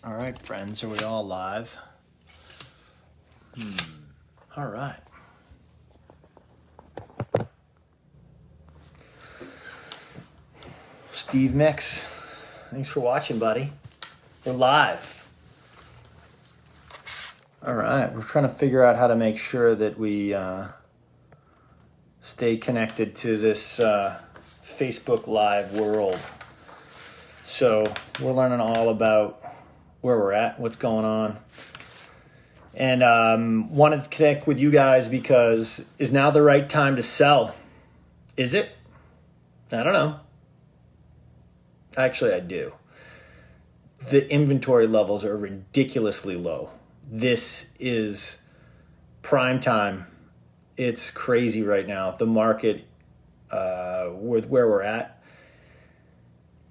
All right, friends, are we all live? All right. Steve Mix, thanks for watching, buddy. We're live. All right, we're trying to figure out how to make sure that we stay connected to this Facebook Live world. So we're learning all about where we're at, what's going on. And wanted to connect with you guys because is now the right time to sell? Is it? I don't know. Actually, I do. The inventory levels are ridiculously low. This is prime time. It's crazy right now. The market, with where we're at,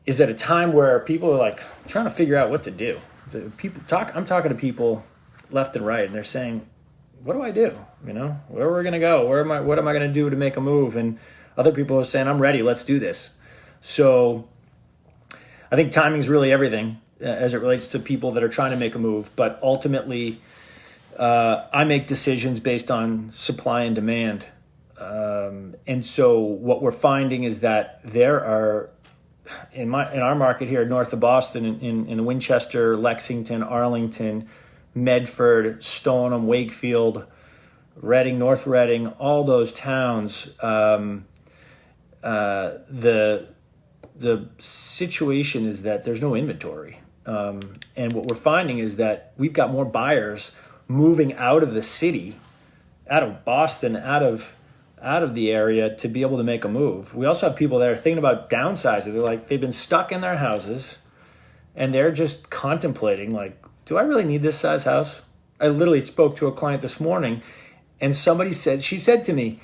is at a time where people are like trying to figure out what to do. I'm talking to people left and right, and they're saying, "What do I do? You know, where are we gonna go? What am I gonna do to make a move?" And other people are saying, "I'm ready. Let's do this." So I think timing is really everything as it relates to people that are trying to make a move. But ultimately, I make decisions based on supply and demand. And so what we're finding is that there are, in our market here north of Boston, in the Winchester, Lexington, Arlington, Medford, Stoneham, Wakefield, Reading, North Reading, all those towns, the situation is that there's no inventory. And what we're finding is that we've got more buyers moving out of the city, out of Boston, out of the area to be able to make a move. We also have people that are thinking about downsizing. They're like, they've been stuck in their houses and they're just contemplating, like, do I really need this size house? I literally spoke to a client this morning and she said to me,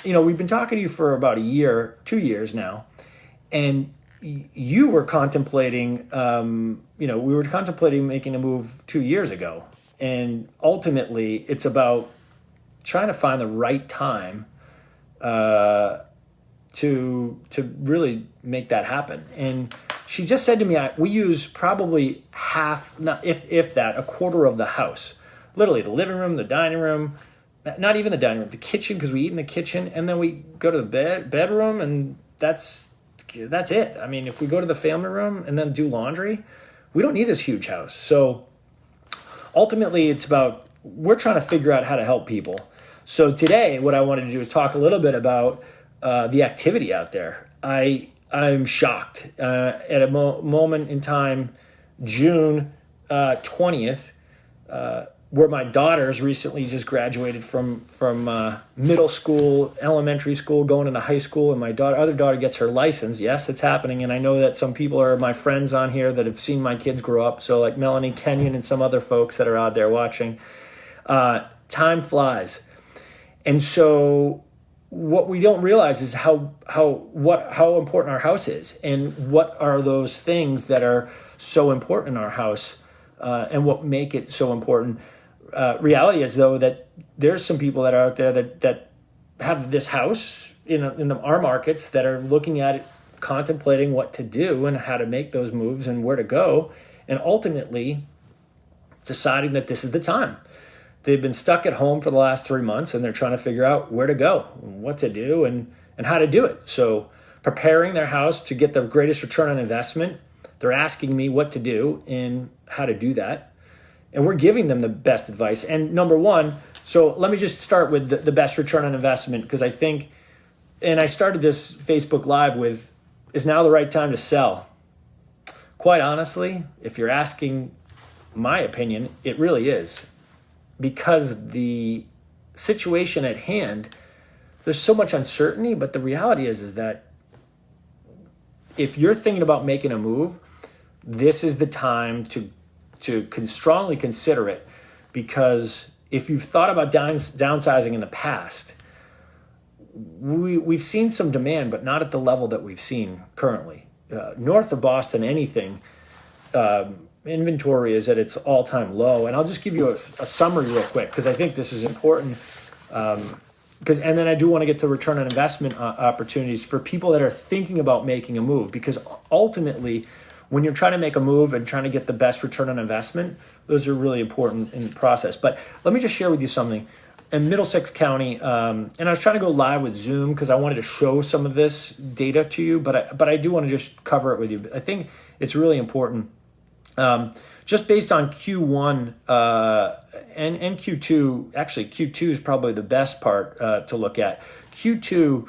you know, we've been talking to you for about 2 years now, and you were contemplating, we were contemplating making a move 2 years ago. And ultimately, it's about trying to find the right time to really make that happen. And she just said to me, we use probably half, if that, a quarter of the house. Literally, the living room, the dining room, not even the dining room, the kitchen, because we eat in the kitchen, and then we go to the bedroom, and that's it. I mean, if we go to the family room and then do laundry, we don't need this huge house. So ultimately, it's about, we're trying to figure out how to help people. So today, what I wanted to do is talk a little bit about the activity out there. I'm shocked. At a moment in time, June 20th, where my daughters recently just graduated from middle school, elementary school, going into high school, and my other daughter gets her license. Yes, it's happening, and I know that some people are my friends on here that have seen my kids grow up, so like Melanie Kenyon and some other folks that are out there watching. Time flies. And so what we don't realize is how important our house is, and what are those things that are so important in our house, and what make it so important. Reality is, though, that there's some people that are out there that have this house in our markets that are looking at it, contemplating what to do and how to make those moves and where to go, and ultimately deciding that this is the time. They've been stuck at home for the last 3 months, and they're trying to figure out where to go, what to do, and how to do it. So preparing their house to get the greatest return on investment, they're asking me what to do and how to do that. And we're giving them the best advice. And number one, so let me just start with the best return on investment, because I think, and I started this Facebook Live with, is now the right time to sell? Quite honestly, if you're asking my opinion, it really is. Because the situation at hand, there's so much uncertainty, but the reality is that if you're thinking about making a move, this is the time to strongly consider it. Because if you've thought about downsizing in the past, we've seen some demand, but not at the level that we've seen currently. North of Boston, inventory is at its all-time low. And I'll just give you a summary real quick, because I think this is important. And then I do want to get to return on investment opportunities for people that are thinking about making a move, because ultimately when you're trying to make a move and trying to get the best return on investment, those are really important in the process. But let me just share with you something. In Middlesex County, and I was trying to go live with Zoom because I wanted to show some of this data to you, but I do want to just cover it with you. I think it's really important. Just based on Q1 and Q2, actually Q2 is probably the best part to look at. Q2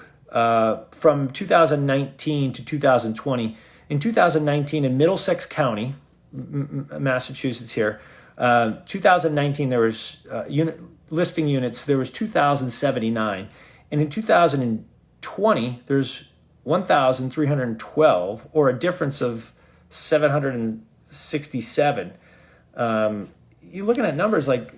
from 2019 to 2020. In 2019 in Middlesex County, Massachusetts here, 2019 there was listing units, there was 2,079. And in 2020, there's 1,312, or a difference of 767. You're looking at numbers like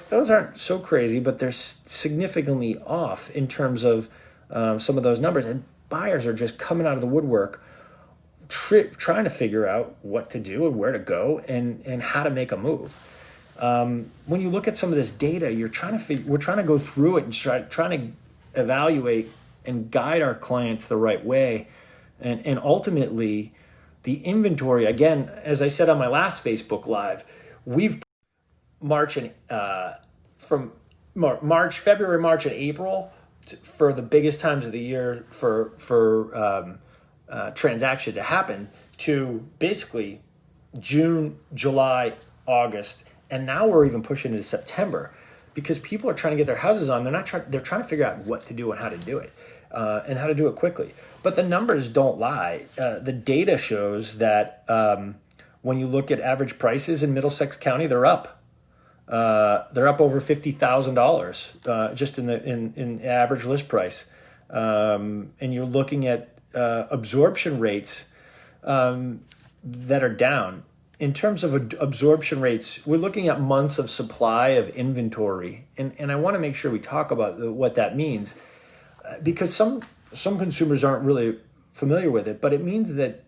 those aren't so crazy, but they're significantly off in terms of some of those numbers. And buyers are just coming out of the woodwork trying to figure out what to do and where to go and how to make a move. When you look at some of this data, we're trying to go through it and trying to evaluate and guide our clients the right way. And ultimately, the inventory, again, as I said on my last Facebook Live, we've from February, March, and April for the biggest times of the year for transaction to happen, to basically June, July, August, and now we're even pushing into September because people are trying to get their houses on. They're trying to figure out what to do and how to do it, and how to do it quickly. But the numbers don't lie. The data shows that when you look at average prices in Middlesex County, they're up. They're up over $50,000 just in average list price, and you're looking at absorption rates that are down. In terms of absorption rates, we're looking at months of supply of inventory, and I want to make sure we talk about what that means, because some consumers aren't really familiar with it. But it means that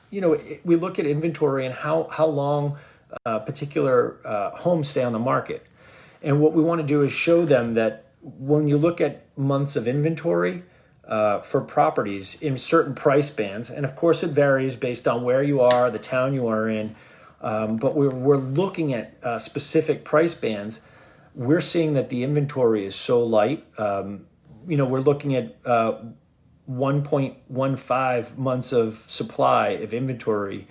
we look at inventory and how long particular homes stay on the market, and what we want to do is show them that when you look at months of inventory for properties in certain price bands, and of course it varies based on where you are, the town you are in, but we're looking at specific price bands. We're seeing that the inventory is so light. We're looking at 1.15 months of supply of inventory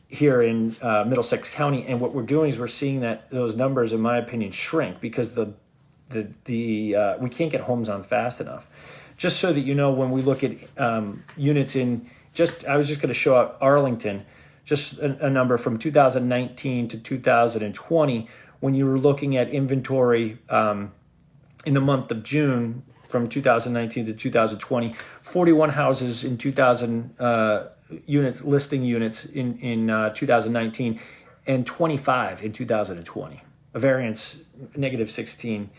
here in Middlesex County, and what we're doing is we're seeing that those numbers, in my opinion, shrink because we can't get homes on fast enough. Just so that you know, when we look at units I was just going to show out Arlington, just a number from 2019 to 2020, when you were looking at inventory in the month of June from 2019 to 2020, 41 houses in 2000 listing units in 2019, and 25 in 2020, a variance negative 16.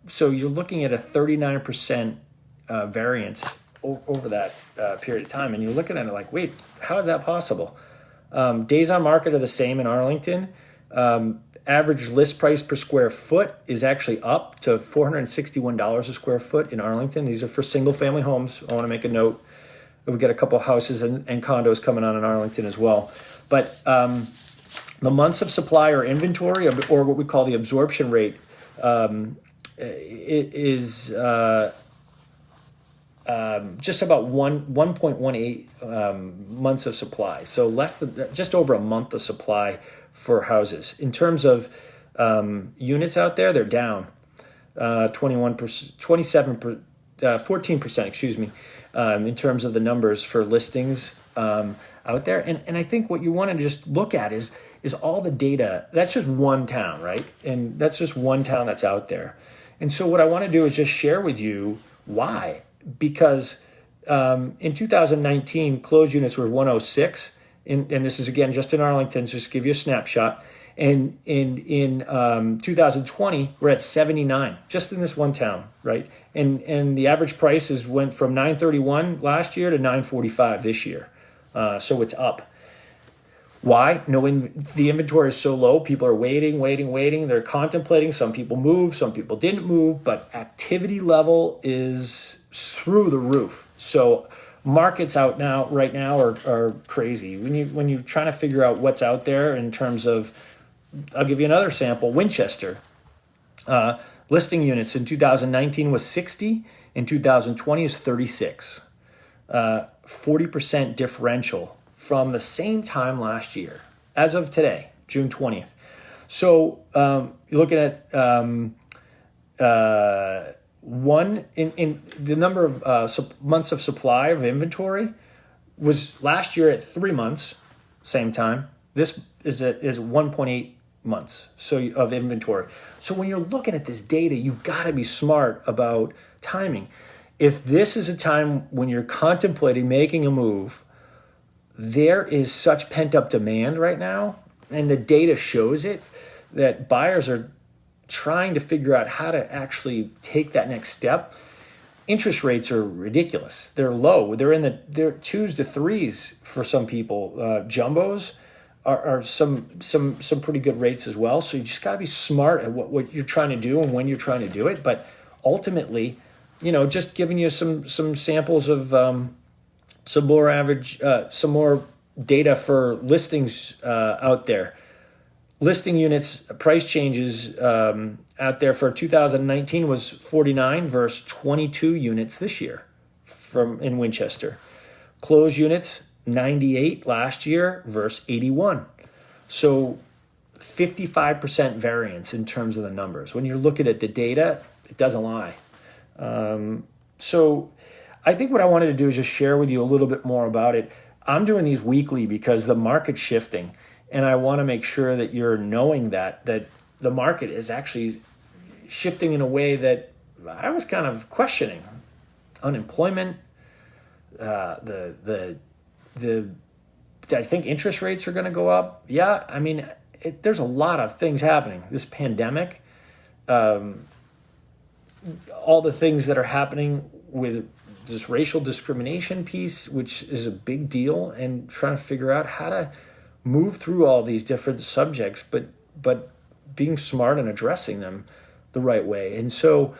So you're looking at a 39% variance over that period of time. And you're looking at it like, wait, how is that possible? Days on market are the same in Arlington. Average list price per square foot is actually up to $461 a square foot in Arlington. These are for single family homes. I want to make a note. We've got a couple of houses and condos coming on in Arlington as well. But the months of supply or inventory, or what we call the absorption rate, it is just about 1.18 months of supply. So just over a month of supply for houses. In terms of units out there, they're down 14%, excuse me, in terms of the numbers for listings out there. And I think what you want to just look at is all the data. That's just one town, right? And that's just one town that's out there. And so what I want to do is just share with you why. Because in 2019, closed units were 106. And this is, again, just in Arlington, just to give you a snapshot. And in 2020, we're at 79, just in this one town, right? And the average prices went from $931 last year to $945 this year. So it's up. Why? The inventory is so low. People are waiting. They're contemplating. Some people moved, some people didn't move, but activity level is through the roof. So markets right now are crazy. When you're trying to figure out what's out there in terms of, I'll give you another sample. Winchester listing units in 2019 was 60, in 2020 is 36. 40% differential from the same time last year, as of today, June 20th. So you're looking at one in the number of months of supply of inventory was last year at 3 months, same time. This is 1.8 months of inventory. So when you're looking at this data, you've got to be smart about timing. If this is a time when you're contemplating making a move, there is such pent-up demand right now, and the data shows it, that buyers are trying to figure out how to actually take that next step. Interest rates are ridiculous. They're low. They're twos to threes for some people. Jumbos are some pretty good rates as well. So you just got to be smart at what you're trying to do and when you're trying to do it. But ultimately, just giving you some samples of some more data for listings out there. Listing units, price changes out there for 2019 was 49 versus 22 units this year in Winchester. Closed units, 98 last year versus 81. So 55% variance in terms of the numbers. When you're looking at the data, it doesn't lie. So I think what I wanted to do is just share with you a little bit more about it. I'm doing these weekly because the market's shifting. And I want to make sure that you're knowing that the market is actually shifting in a way that I was kind of questioning. Unemployment, I think interest rates are going to go up. Yeah, I mean, there's a lot of things happening. This pandemic, all the things that are happening with this racial discrimination piece, which is a big deal, and trying to figure out how to move through all these different subjects, but being smart and addressing them the right way. And so,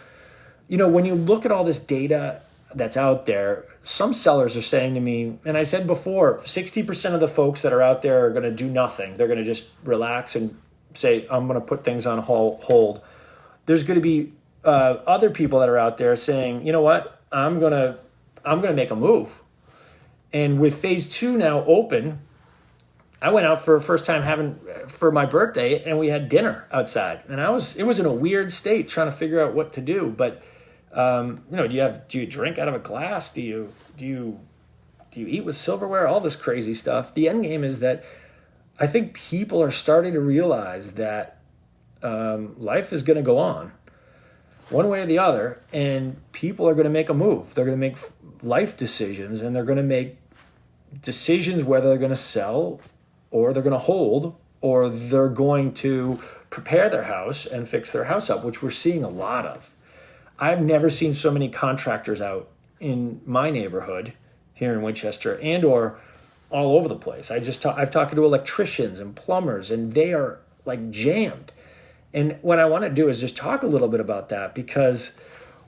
when you look at all this data that's out there, some sellers are saying to me, and I said before, 60% of the folks that are out there are going to do nothing. They're going to just relax and say, I'm going to put things on hold. There's going to be other people that are out there saying, you know what, I'm going to make a move. And with phase 2 now open, I went out for a first time for my birthday, and we had dinner outside, and it was in a weird state trying to figure out what to do. But do you drink out of a glass? Do you eat with silverware? All this crazy stuff. The end game is that I think people are starting to realize that life is going to go on one way or the other, and people are going to make a move. They're going to make life decisions, and they're going to make decisions whether they're going to sell or they're going to hold, or they're going to prepare their house and fix their house up, which we're seeing a lot of. I've never seen so many contractors out in my neighborhood here in Winchester and or all over the place. I've talked to electricians and plumbers, and they are like jammed. And what I want to do is just talk a little bit about that, because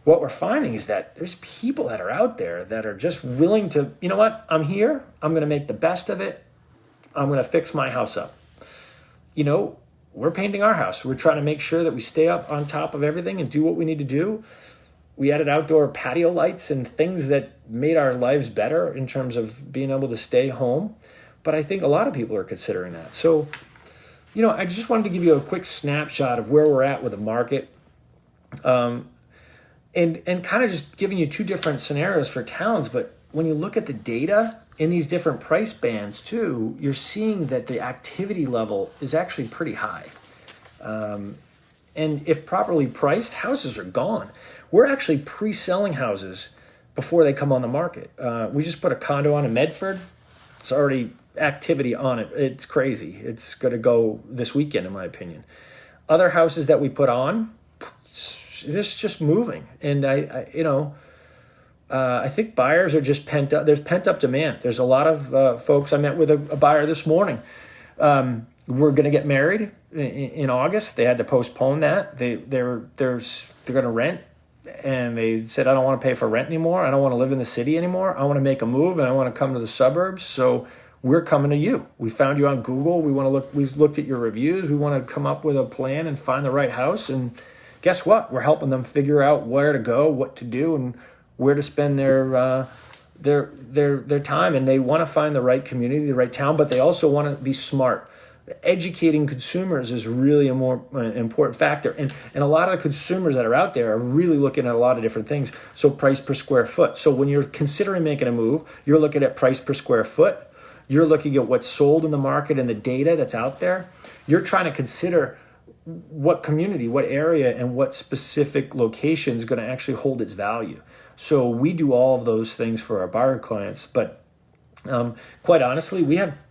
what we're finding is that there's people that are out there that are just willing to, you know what, I'm here, I'm going to make the best of it. I'm going to fix my house up. We're painting our house. We're trying to make sure that we stay up on top of everything and do what we need to do. We added outdoor patio lights and things that made our lives better in terms of being able to stay home. But I think a lot of people are considering that. So, I just wanted to give you a quick snapshot of where we're at with the market. And kind of just giving you two different scenarios for towns. But when you look at the data in these different price bands too, you're seeing that the activity level is actually pretty high. And if properly priced, houses are gone. We're actually pre-selling houses before they come on the market. We just put a condo on in Medford. It's already activity on it. It's crazy. It's going to go this weekend, in my opinion. Other houses that we put on, it's just moving. And I think buyers are just pent up. There's pent up demand. There's a lot of folks. I met with a buyer this morning. We're going to get married in August. They had to postpone that. They're going to rent and they said, I don't want to pay for rent anymore. I don't want to live in the city anymore. I want to make a move and I want to come to the suburbs. So we're coming to you. We found you on Google. We looked at your reviews. We want to come up with a plan and find the right house. And guess what? We're helping them figure out where to go, what to do, and where to spend their time. And they want to find the right community, the right town, but they also want to be smart. Educating consumers is really a more important factor. And a lot of the consumers that are out there are really looking at a lot of different things. So price per square foot. So when you're considering making a move, you're looking at price per square foot. You're looking at what's sold in the market and the data that's out there. You're trying to consider what community, what area, and what specific location is going to actually hold its value. So we do all of those things for our buyer clients, but quite honestly,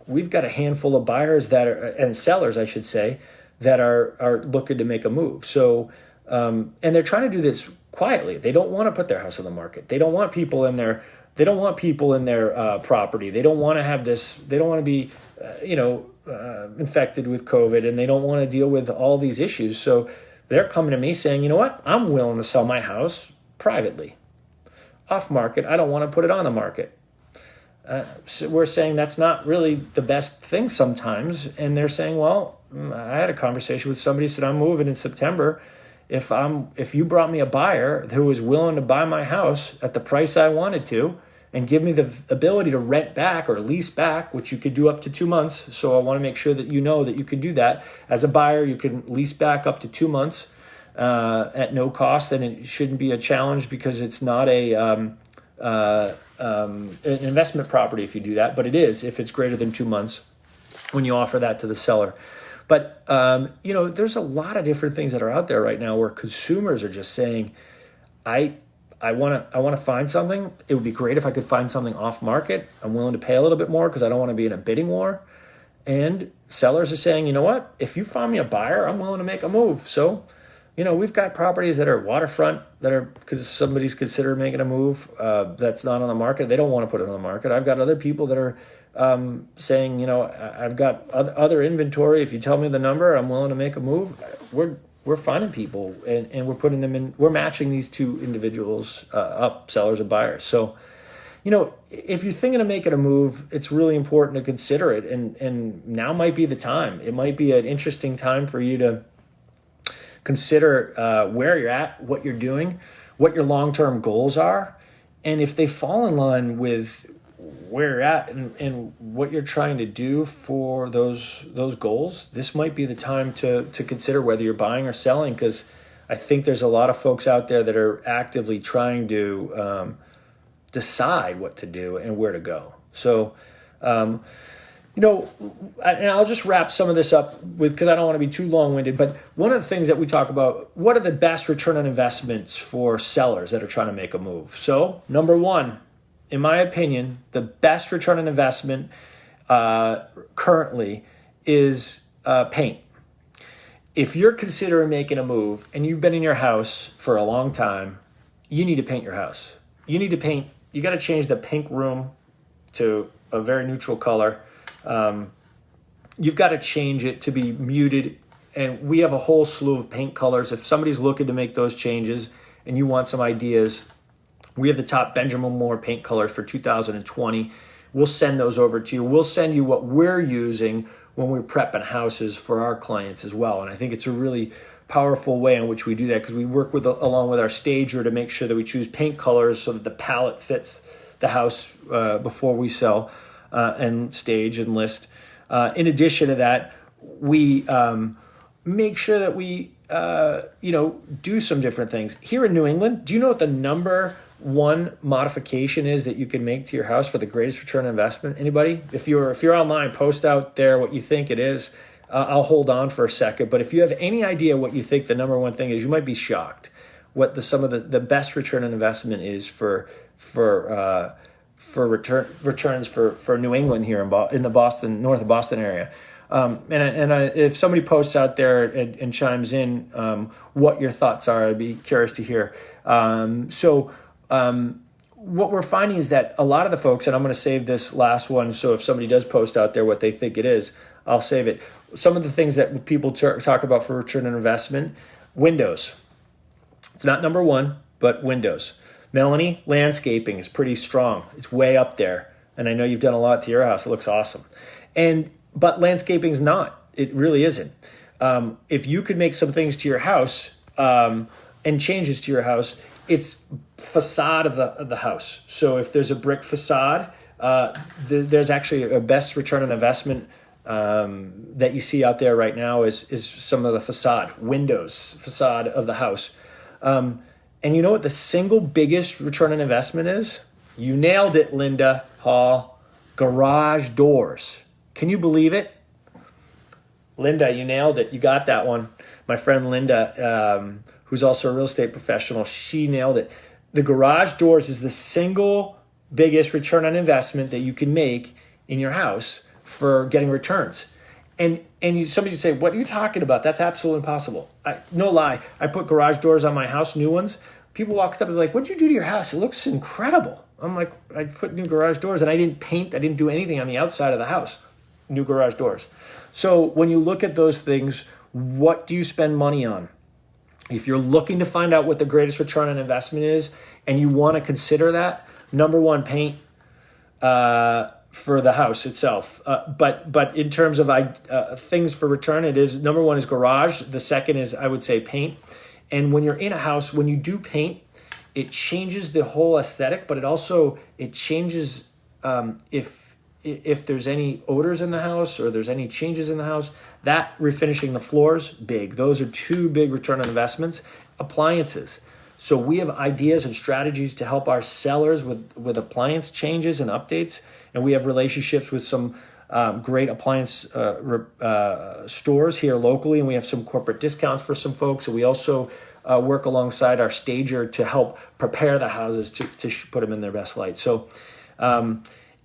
we've got a handful of buyers that are, and sellers, I should say, that are looking to make a move. So, and they're trying to do this quietly. They don't want to put their house on the market. They don't want people in their. They don't want people in their property. They don't want to have this. They don't want to be, infected with COVID, and they don't want to deal with all these issues. So they're coming to me saying, you know what? I'm willing to sell my house privately, off market. I don't want to put it on the market. So we're saying that's not really the best thing sometimes. And they're saying, well, I had a conversation with somebody who said, I'm moving in September. If you brought me a buyer who was willing to buy my house at the price I wanted to and give me the ability to rent back or lease back, which you could do up to 2 months. So I want to make sure that you know that you can do that. As a buyer, you can lease back up to 2 months at no cost. And it shouldn't be a challenge because it's not an investment property if you do that, but it is if it's greater than 2 months when you offer that to the seller. But there's a lot of different things that are out there right now where consumers are just saying, I want to find something. It would be great if I could find something off market. I'm willing to pay a little bit more because I don't want to be in a bidding war. And sellers are saying, you know what? If you find me a buyer, I'm willing to make a move. So we've got properties that are waterfront that are because somebody's considering making a move that's not on the market. They don't want to put it on the market. I've got other people that are saying, I've got other inventory. If you tell me the number, I'm willing to make a move. We're finding people and we're putting them in. We're matching these two individuals up, sellers and buyers. So, if you're thinking of making a move, it's really important to consider it. And now might be the time. It might be an interesting time for you to consider where you're at, what you're doing, what your long-term goals are, and if they fall in line with where you're at and what you're trying to do for those goals, this might be the time to consider whether you're buying or selling, because I think there's a lot of folks out there that are actively trying to decide what to do and where to go. So, and I'll just wrap some of this up with, because I don't want to be too long-winded, but one of the things that we talk about, what are the best return on investments for sellers that are trying to make a move? So, number one, in my opinion, the best return on investment currently is paint. If you're considering making a move and you've been in your house for a long time, you need to paint your house. You need to paint. You got to change the pink room to a very neutral color. You've got to change it to be muted. And we have a whole slew of paint colors. If somebody's looking to make those changes and you want some ideas, we have the top Benjamin Moore paint colors for 2020. We'll send those over to you. We'll send you what we're using when we're prepping houses for our clients as well. And I think it's a really powerful way in which we do that, because we work along with our stager to make sure that we choose paint colors so that the palette fits the house before we sell and stage and list. In addition to that, we make sure that we do some different things. Here in New England, do you know what the number one modification is that you can make to your house for the greatest return on investment? Anybody? If you're online, post out there what you think it is. I'll hold on for a second, but if you have any idea what you think the number one thing is, you might be shocked what some of the best return on investment is for returns for New England here in the Boston, north of Boston area. If somebody posts out there and chimes in what your thoughts are, I'd be curious to hear. What we're finding is that a lot of the folks, and I'm going to save this last one, so if somebody does post out there what they think it is, I'll save it. Some of the things that people talk about for return on investment: windows. It's not number one, but windows. Melanie, landscaping is pretty strong. It's way up there. And I know you've done a lot to your house. It looks awesome. But landscaping's not. It really isn't. If you could make some things to your house and changes to your house, it's facade of the house. So if there's a brick facade, there's actually a best return on investment that you see out there right now is some of the facade, windows, facade of the house. And you know what the single biggest return on investment is? You nailed it, Linda Hall. Garage doors. Can you believe it? Linda, you nailed it. You got that one. My friend Linda, who's also a real estate professional, she nailed it. The garage doors is the single biggest return on investment that you can make in your house for getting returns. And somebody would say, what are you talking about? That's absolutely impossible. No lie. I put garage doors on my house, new ones. People walked up and were like, what'd you do to your house? It looks incredible. I'm like, I put new garage doors, and I didn't paint. I didn't do anything on the outside of the house. New garage doors. So when you look at those things, what do you spend money on? If you're looking to find out what the greatest return on investment is, and you want to consider that, number one, paint. For the house itself. But in terms of things for return, it is number one is garage. The second is, I would say, paint. And when you're in a house, when you do paint, it changes the whole aesthetic, but it changes if there's any odors in the house or there's any changes in the house. That refinishing the floors, big. Those are two big return on investments. Appliances. So we have ideas and strategies to help our sellers with appliance changes and updates. And we have relationships with some great appliance stores here locally. And we have some corporate discounts for some folks. And we also work alongside our stager to help prepare the houses to put them in their best light. So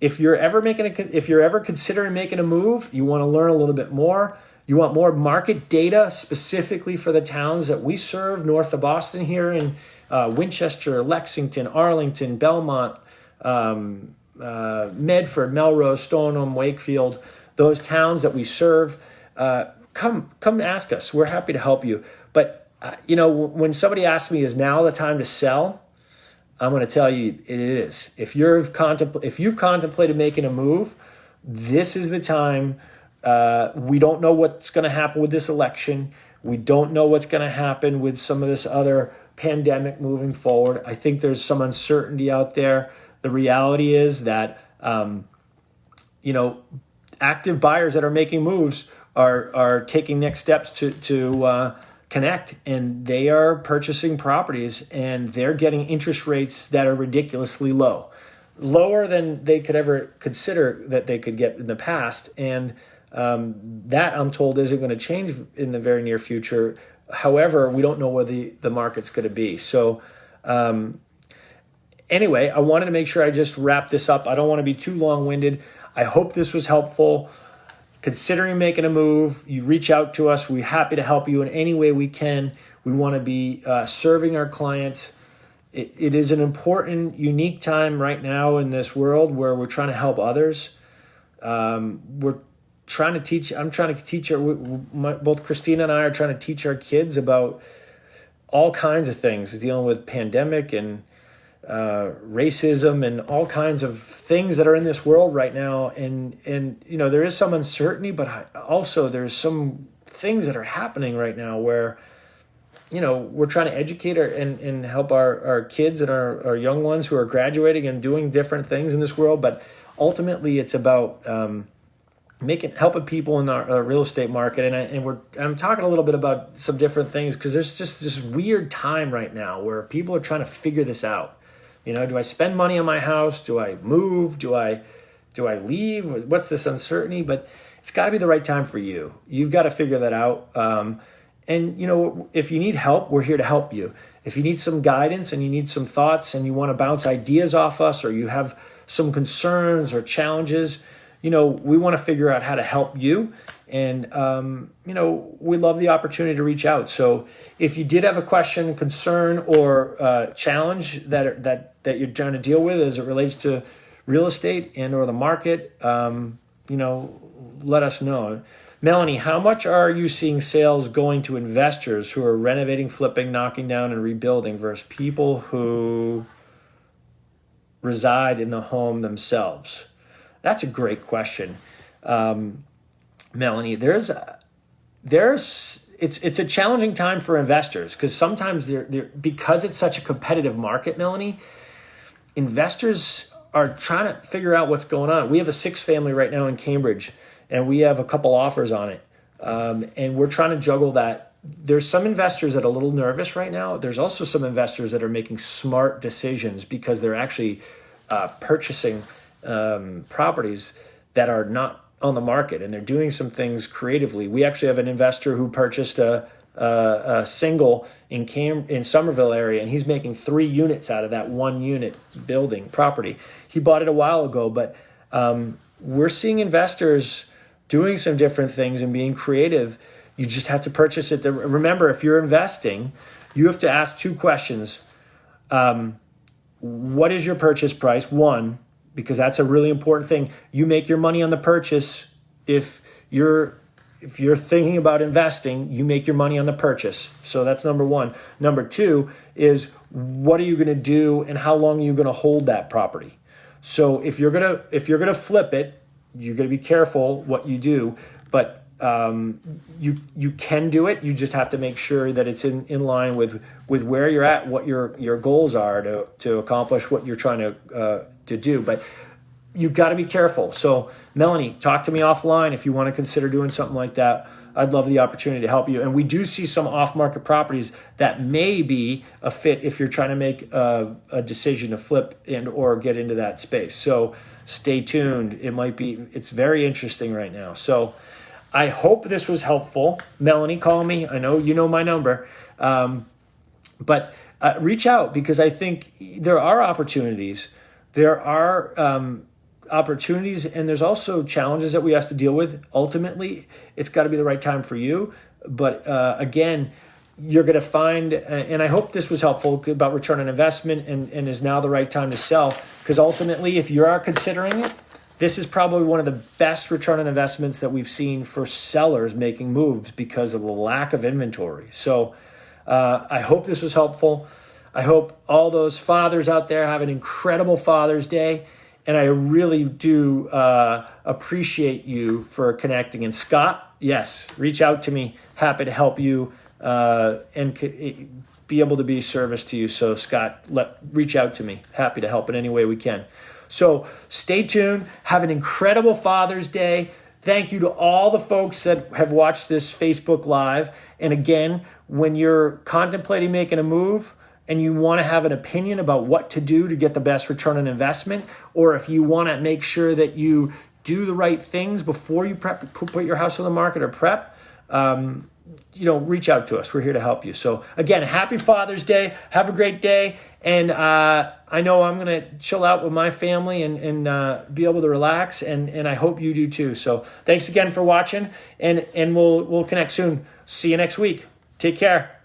if you're ever considering making a move, you want to learn a little bit more, you want more market data specifically for the towns that we serve north of Boston here in Winchester, Lexington, Arlington, Belmont, Medford, Melrose, Stoneham, Wakefield, those towns that we serve, come ask us. We're happy to help you. But, when somebody asks me, is now the time to sell? I'm going to tell you it is. If you've contemplated making a move, this is the time. We don't know what's going to happen with this election. We don't know what's going to happen with some of this other pandemic moving forward. I think there's some uncertainty out there. The reality is that, active buyers that are making moves are taking next steps to connect, and they are purchasing properties, and they're getting interest rates that are ridiculously low, lower than they could ever consider that they could get in the past. And that, I'm told, isn't going to change in the very near future. However, we don't know where the market's going to be. So anyway, I wanted to make sure I just wrap this up. I don't want to be too long-winded. I hope this was helpful. Considering making a move, you reach out to us. We're happy to help you in any way we can. We want to be serving our clients. It is an important, unique time right now in this world where we're trying to help others. We're trying to teach. I'm trying to teach both Christina and I are trying to teach our kids about all kinds of things, dealing with pandemic and racism and all kinds of things that are in this world right now. And there is some uncertainty, but also there's some things that are happening right now where, we're trying to educate and help our kids and our young ones who are graduating and doing different things in this world. But ultimately it's about helping people in our real estate market. And I'm talking a little bit about some different things because there's just this weird time right now where people are trying to figure this out. Do I spend money on my house? Do I move? Do I leave? What's this uncertainty? But it's got to be the right time for you. You've got to figure that out. And if you need help, we're here to help you. If you need some guidance and you need some thoughts and you want to bounce ideas off us, or you have some concerns or challenges, we want to figure out how to help you. And, we love the opportunity to reach out. So if you did have a question, concern, or challenge that you're trying to deal with as it relates to real estate and or the market, let us know. Melanie, how much are you seeing sales going to investors who are renovating, flipping, knocking down, and rebuilding versus people who reside in the home themselves? That's a great question, Melanie. It's a challenging time for investors because sometimes because it's such a competitive market, Melanie, investors are trying to figure out what's going on. We have a 6-family right now in Cambridge, and we have a couple offers on it. And we're trying to juggle that. There's some investors that are a little nervous right now. There's also some investors that are making smart decisions because they're actually purchasing properties that are not on the market, and they're doing some things creatively. We actually have an investor who purchased a single in Somerville area, and he's making 3 units out of that 1 unit building property. He bought it a while ago, but we're seeing investors doing some different things and being creative. You just have to purchase it. Remember, if you're investing, you have to ask 2 questions. What is your purchase price? 1, because that's a really important thing. You make your money on the purchase. If you're thinking about investing, you make your money on the purchase. So that's number 1. Number 2 is, what are you going to do and how long are you going to hold that property? So if you're gonna flip it, you're going to be careful what you do, but you can do it. You just have to make sure that it's in line with where you're at, what your goals are to accomplish what you're trying to do. But you've got to be careful. So Melanie, talk to me offline if you want to consider doing something like that. I'd love the opportunity to help you. And we do see some off-market properties that may be a fit if you're trying to make a decision to flip and or get into that space. So stay tuned. It's very interesting right now. So I hope this was helpful. Melanie, call me. I know you know my number. But reach out, because I think there are opportunities. There are opportunities, and there's also challenges that we have to deal with. Ultimately, it's got to be the right time for you. But again, you're going to find, and I hope this was helpful about return on investment and is now the right time to sell. Because ultimately, if you are considering it, this is probably one of the best return on investments that we've seen for sellers making moves because of the lack of inventory. So I hope this was helpful. I hope all those fathers out there have an incredible Father's Day. And I really do appreciate you for connecting. And Scott, yes, reach out to me. Happy to help you and be able to be of service to you. So Scott, reach out to me. Happy to help in any way we can. So stay tuned. Have an incredible Father's Day. Thank you to all the folks that have watched this Facebook Live. And again, when you're contemplating making a move, and you want to have an opinion about what to do to get the best return on investment, or if you want to make sure that you do the right things before you put your house on the market or prep, reach out to us. We're here to help you. So again, happy Father's Day. Have a great day. And I know I'm going to chill out with my family and be able to relax, and I hope you do too. So thanks again for watching, and we'll connect soon. See you next week. Take care.